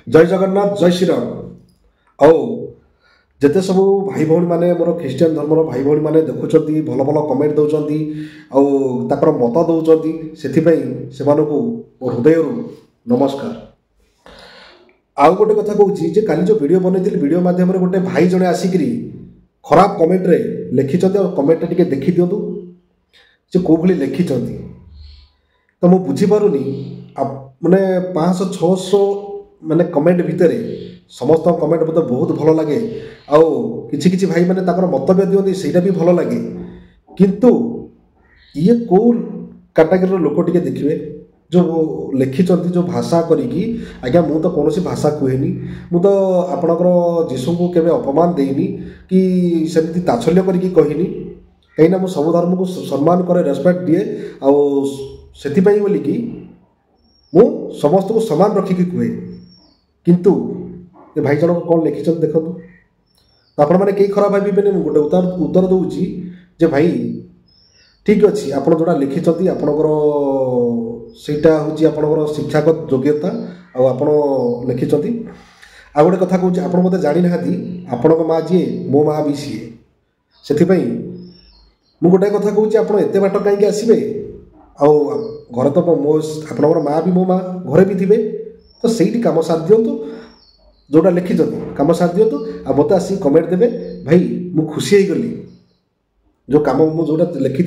जय जगन्नाथ जय श्रीराम। आओ जिते सब भाई भौणी मैंने मोर ख्रीस्टान धर्मर भाई भौणी मैंने देखुं भल भल कमेंट दौरान आर मत दौरान से हृदय नमस्कार। आउ गोटे कथा कहूँ काली जो वीडियो बनई वीडियो माध्यम गोटे भाई जड़े आसिक खराब कमेंट रे लिखि कमेंट टे देखी दिंतु से कौ भाई लिखि तो मुझे बुझीपारुनी माने 500-600 माने कमेंट भितर समस्त कमेंट मत बहुत भल लगे आछि भाई मैंने मतव्य दिखती से भी भल लगे किंतु ये कौ कैटेगरी लोक टे देखिए जो लिखिं जो भाषा करी आज्ञा मु तो कौन भाषा कहेनी मु तो आपणकर जीशु को केवे अपमान देनी कि सेमती ताच्छल्य करी कहनी कहीं मु सब धर्म को सम्मान करे रेस्पेक्ट दिए आपाई बोलिकी मु समस्त को समान रखिकी कहे किंतु ये भाई जनक कौन लिखिं देखो तो आपण मैंने कई खराब भावे गोटे उत्तर दूची जे भाई ठीक अच्छे आप जोड़ा लिखिं आपणकर सेटा हूँ शिक्षागत योग्यता आप लिखिं आ गोटे कथा कहूँ आप मत जानी ना आपण माँ जी मो माँ भी सी से मुझे गोटे कथा कहूँ आप एत बाट कहीं आसबे घर तो मो आप माँ भी मो माँ घरे भी थे तो सही कम सार दिंतु जोटा लिखिं कम सार दिंतु आ मत आसिक कमेंट देवे भाई मु खुशी गली जो कम मुझे जोटा लिखी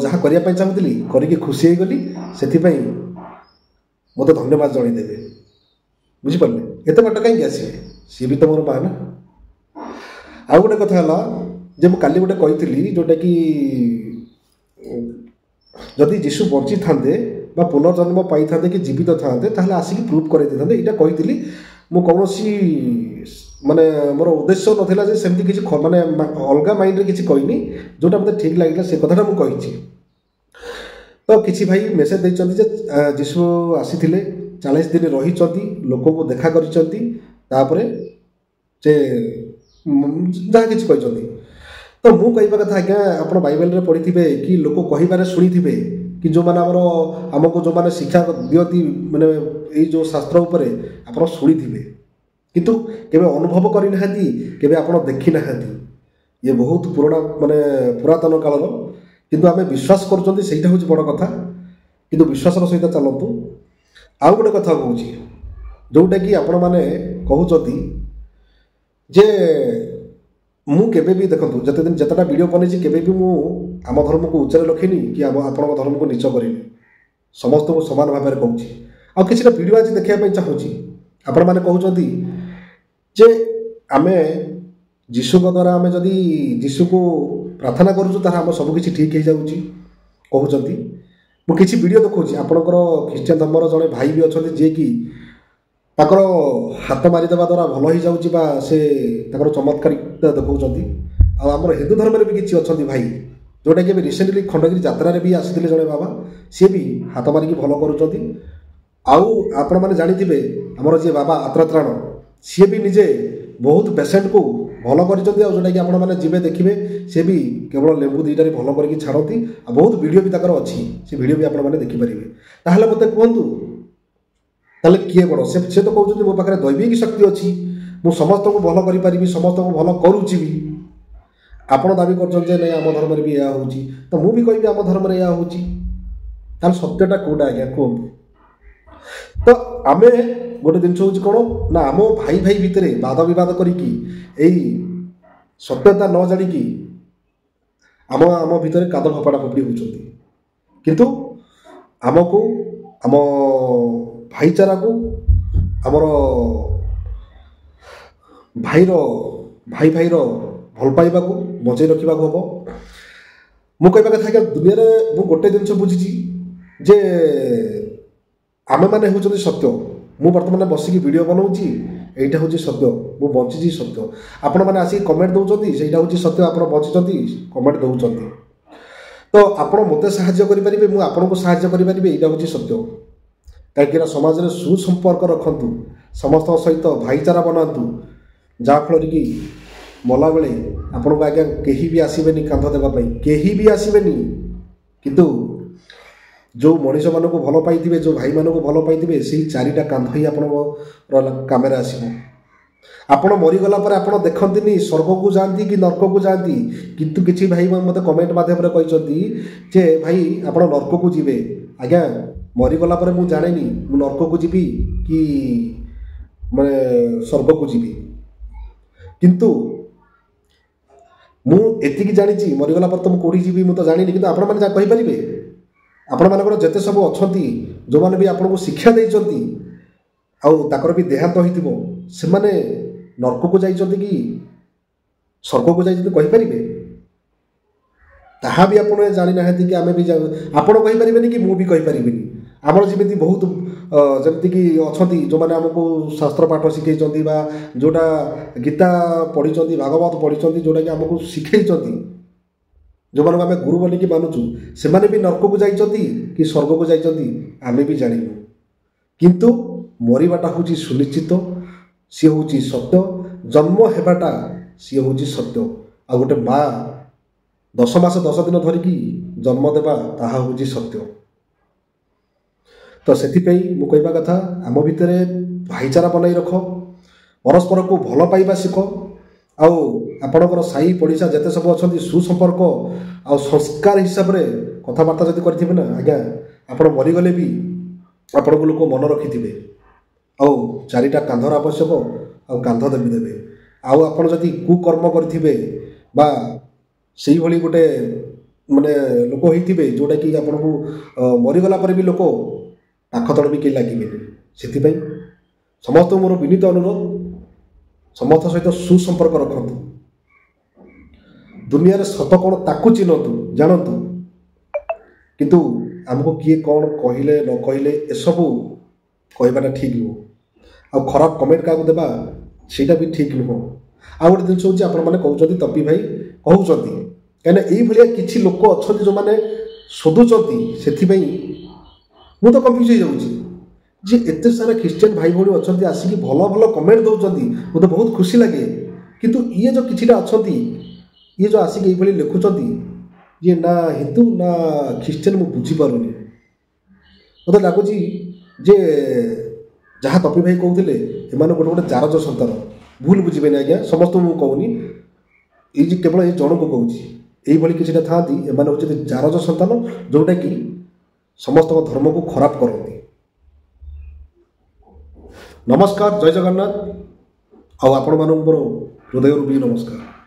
जहाँ करने चाहूली करके खुशी गली से मत धन्यवाद जनईदेवे बुझिपारे एत बाट कहीं आसबे सी भी तो मोर माँ ना। आउ गोटे कथा है काली गोटे कही जोटा कि जदि जीशु बंची था पुनर्जन्म पाई था कि जीवित था आसिक प्रूफ कर यहाँ कही मु कौन माने मोर उद्देश्य नाला सेमती किसी माने अलग माइंड रे किसी कहनी जोटा मतलब ठीक लगे से कथा मुझे तो किसी भाई मेसेज देते जीशु आसी 40 दिन रही लोक को देखा कर जहाँ कि तो मु कहवा कथा आज्ञा आप बाइबल रे पढ़ी थे कि लोक कह शुणी थे कि जो मैंने आमको जो मैंने शिक्षा दिखती मैंने ये जो शास्त्र उपर आप शुणी थे किंतु केवे अनुभव करना केवे आप देखी ना ये बहुत पुराना माने पुरातन कालर किंतु आम विश्वास कर सहीटा हूँ बड़ कथा किंतु विश्वास सहित चलतु। आउ गोटे कथा कहूँ जोटा कि आपण मैंने कहते जे मु केबे भी देखो जिते दिन जितेटा वीडियो बनी केबे भी मु आम धर्म को उच्च रखिनी कि आपण धर्म को नीच करी समस्त को समान भाव में कहूँ आ कि वीडियो आज देखा चाहूँगी आपण मैंने कहते जे आमे जीशु द्वारा आमे जदि जीशु को प्रार्थना करूँ आम सबकि ठीक हो जाऊँगी कहते मुझे किसी वीडियो देखा आपणकर ख्रीस्टान धर्मर जड़े भाई भी अच्छा जी कि हाथ मारिदेवा द्वारा भल हो जाऊँगा से चमत्कारिता देखा आमर हिंदू धर्म भी किसी अच्छा भाई जोटा कि रिसेंटली खंडगिरी यात्रा भी आसी जड़े बाबा सी भी हाथ मारिकी भल कर जानी आमर जी बाबा आत्रात्राण सी भी निजे बहुत पेसेंट को भल कर जोटा कि आपने जी देखिए सी भी केवल लेंबू दुईटार भल करके छाड़ती बहुत वीडियो भी अच्छी से वीडियो भी आपने देखिपारे ताहले मत कहतु ताले किए बड़ से तो कहते मो पाखे दैविक शक्ति अच्छी मु समस्त को भल करी समस्त को भल करुच्ची भी आपड़ दाबी कर आम धर्म भी यह हो तो मुझे कहि आम धर्म में यह हो सत्यटा कौटा आज्ञा कहतु तो आम गोटे जिन हूँ कौन ना आम भाई भाई भितर वाद बद करी सत्यता न जाणिकी आम आम भितर काद फपड़ा फपड़ी होती किंतु आमको आम भाईचारा को आमर भाई भाईर भल पाइबा को बचाई रखा हम मु कहवा कथा दुनिया मु गोटे जिन बुझी जे आमे माने हूँ सत्य मु बर्तमान बसिकी वीडियो बनाऊँगी यहाँ हूँ सत्य मु बंची सत्य आपण मैंने आसिक कमेंट दौरान से हूँ सत्य आप बची कमेंट दौरान तो आपण मत साहाय्य करेंगे मुझे आपन को साहाय्य करेंगे यहाँ हूँ सत्य कहीं समाज में सुसंपर्क रखु समस्त सहित भाईचारा बनातु जहाँफल कि मला बेले आपण को आज्ञा कहीं भी आसबेनि कांध देवाई कहीं भी आसबेनि किंतु जो मनीष मानक भल पाई जो भाई मानक भल पाई से चारिटा कांध ही आप कामेरा आसो आपण मरीगला आपण देखती स्वर्ग को जाती कि नर्क को जाती किंतु किसी भाई मत कमेंट मध्यम कहते जे भाई आप नर्क को जीवे आज्ञा मरीगला मुझे जाने मु नर्क को जीवी कि मैं स्वर्ग को जीवी किंतु मुझे जानी मरीगला तो मुझे कौटी जीवी मुझे जानी कि आपण मैंने कहींपारे आपण मानकर जिते सब अच्छा जो मैंने भी आपको शिक्षा देती आकर भी देहांत हो से नर्क को जाइए कि स्वर्ग को जाइए कहींपारे ताहा भी आप जानी ना कि आम भी आपड़ कहींपारे कि मुझे कहींपारे आमर जमी बहुत जमीक अच्छा जो मैंने आमको शास्त्र पाठ शिखई जोटा गीता पढ़ी भागवत पढ़ी जोटा कि आमको शिखई जो मानक आम गुरु बोलिकी मानुचु से भी नर्क को जाइए कि स्वर्ग को जाइए आम भी जानू किंतु मरवाटा हूँ सुनिश्चित सी हूँ सत्य जन्म होगाटा सी हूँ सत्य आ गोटे माँ 10 मास 10 दिन धरिकी जन्म देवा ताहा हूँ सत्य तो से कहवा कथा आम भितर भाईचारा बनाई रख परस्पर को भल पाइबा शिख आपणकर साई पड़िशा जिते सब अच्छा सुसंपर्क आ संस्कार हिसाब से कथबार्ता जब करेंगे ना आज्ञा आप मरीगले भी आपण को लोक मन रखि चारिटा कांधर आवश्यक आ कांध देवी देवे आपड़ जदि कुकर्म करेंगे बा से भली गोटे माने लोक होते जोटा कि आपन को मरीगला भी लोक पाख तल भी कहीं लगे से समस्त मोर विनीत अनुरोध समस्त सहित सुसंपर्क रखु दुनिया सत कौन ताकू चिन्हतु जानतु किंतु आमको किए कौन कहले न कहले एसबू कहवाटा ठीक नुह आ खराब कमेंट क्या देवा सीटा भी ठीक नुह आ गोटे जिन हूँ आपने कहते तपी भाई कहते कहीं भाया किसी लोक अच्छा जो मैंने शोधुंट से मु तो कन्फ्यूज हो जी एत सारा ख्रीस्टियन भाई भाई अच्छा आसिक भल भल कमेंट दौरान मत बहुत खुशी लगे किंतु ये जो किसी अच्छा ये जो आसिक ये लिखुंट ये ना हिंदू ना ख्रीस्टियन मु बुझीपारूनी मत लगुच जे जहाँ तपी भाई कहते एम गोटे गोटे जारज संतान भूल बुझे आज्ञा समस्त मुझे कहूनी ये केवल ये जन को कहूँ ये किसी था एम हूँ जारज संतान जोटा कि समस्त धर्म को खराब करती नमस्कार जय जगन्नाथ आपण मान मोर हृदय भी नमस्कार।